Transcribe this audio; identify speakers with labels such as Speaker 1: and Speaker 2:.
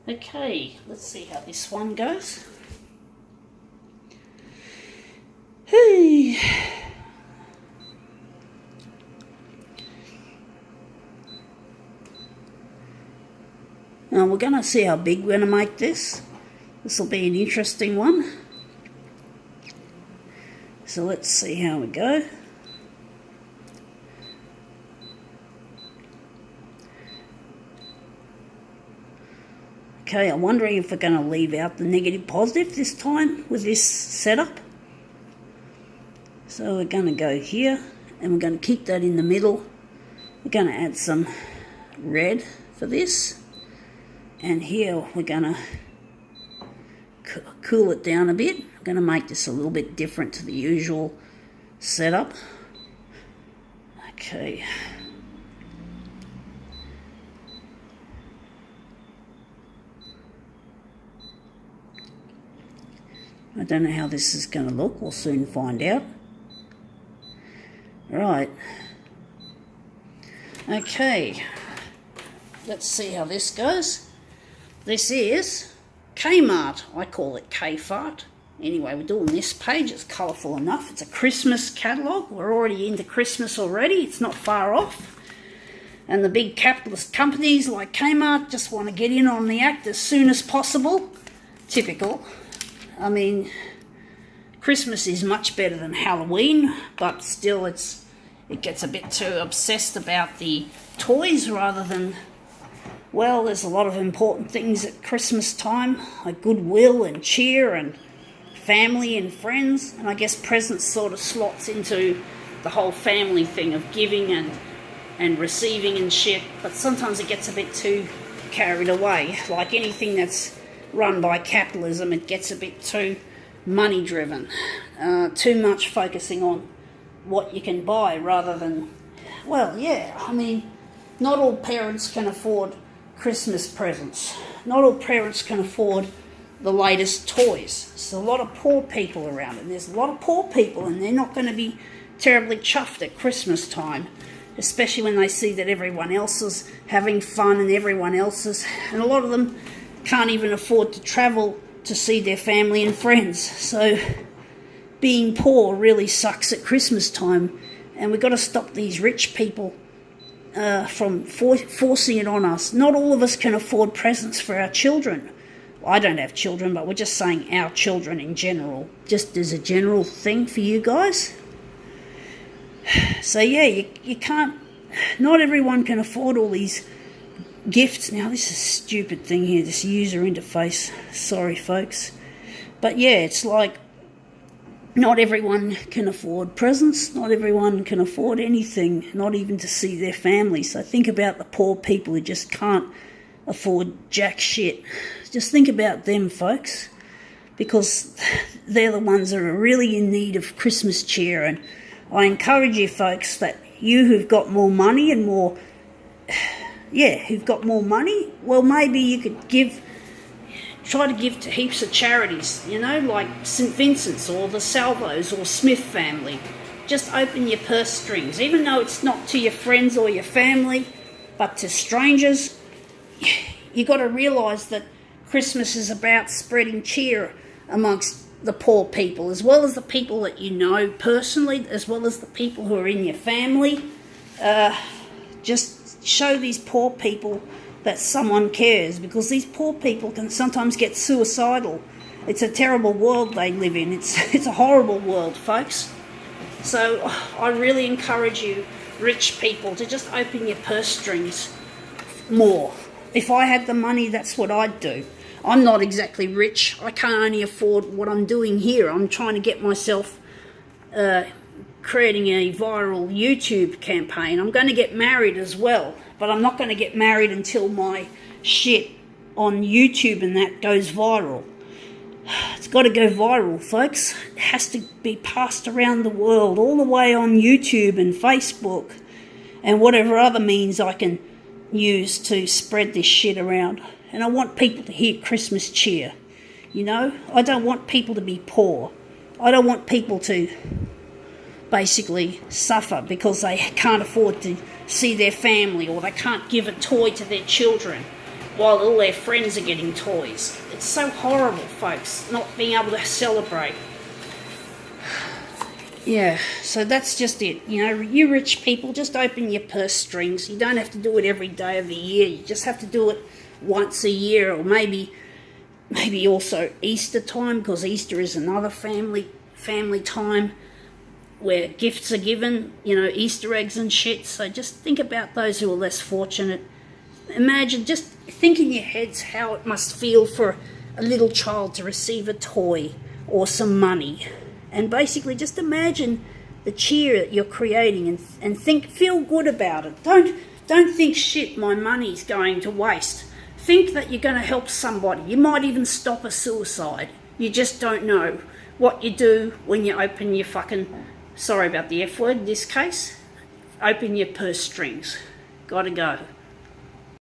Speaker 1: Okay, let's see how this one goes. Hey. Now we're going to see how big we're going to make this. This will be an interesting one. So let's see how we go. Okay, I'm wondering if we're going to leave out the negative positive this time with this setup. So we're going to go here and we're going to keep that in the middle. We're going to add some red for this. And here we're going to cool it down a bit. I'm going to make this a little bit different to the usual setup. Okay. I don't know how this is going to look. We'll soon find out. Right. Okay. Let's see how this goes. This is Kmart. I call it K-Fart. Anyway, we're doing this page. It's colourful enough. It's a Christmas catalogue. We're already into Christmas already. It's not far off. And the big capitalist companies like Kmart just want to get in on the act as soon as possible. Typical. I mean, Christmas is much better than Halloween, but still it gets a bit too obsessed about the toys rather than, well, there's a lot of important things at Christmas time, like goodwill and cheer and family and friends, and I guess presents sort of slots into the whole family thing of giving and receiving and shit, but sometimes it gets a bit too carried away. Like anything that's run by capitalism, it gets a bit too money driven, too much focusing on what you can buy rather than, well, yeah, I mean, not all parents can afford Christmas presents. Not all parents can afford the latest toys. There's a lot of poor people around, and there's a lot of poor people, and they're not going to be terribly chuffed at Christmas time, especially when they see that everyone else is having fun and everyone else is, and a lot of them can't even afford to travel to see their family and friends. So being poor really sucks at Christmas time, and we've got to stop these rich people from forcing it on us. Not all of us can afford presents for our children. Well, I don't have children, but we're just saying our children in general, just as a general thing for you guys. So yeah, you can't, not everyone can afford all these gifts. Now this is a stupid thing here, this user interface, sorry folks, but yeah, it's like not everyone can afford presents, not everyone can afford anything, not even to see their family. So think about the poor people who just can't afford jack shit. Just think about them, folks, because they're the ones that are really in need of Christmas cheer. And I encourage you folks, that you who've got more money and more, who've got more money, well, maybe you could try to give to heaps of charities, you know, like St. Vincent's or the Salvos or Smith family. Just open your purse strings, even though it's not to your friends or your family, but to strangers. You got to realise that Christmas is about spreading cheer amongst the poor people, as well as the people that you know personally, as well as the people who are in your family. Just show these poor people that someone cares, because these poor people can sometimes get suicidal. It's a terrible world they live in. It's a horrible world, folks. So I really encourage you, rich people, to just open your purse strings more. If I had the money, that's what I'd do. I'm not exactly rich. I can't only afford what I'm doing here. I'm trying to get myself creating a viral YouTube campaign. I'm going to get married as well, but I'm not going to get married until my shit on YouTube and that goes viral. It's got to go viral, folks. It has to be passed around the world, all the way on YouTube and Facebook and whatever other means I can use to spread this shit around. And I want people to hear Christmas cheer. You know, I don't want people to be poor. I don't want people to basically suffer because they can't afford to see their family, or they can't give a toy to their children. while all their friends are getting toys. It's so horrible, folks, not being able to celebrate. Yeah, so that's just it. You know, you rich people, just open your purse strings. You don't have to do it every day of the year. You just have to do it once a year, or maybe also Easter time, because Easter is another family time where gifts are given, you know, Easter eggs and shit. So just think about those who are less fortunate. Imagine, just think in your heads how it must feel for a little child to receive a toy or some money. And basically just imagine the cheer that you're creating, and feel good about it. Don't think, shit, my money's going to waste. Think that you're going to help somebody. You might even stop a suicide. You just don't know what you do when you open your fucking, sorry about the F word in this case, open your purse strings. Gotta go.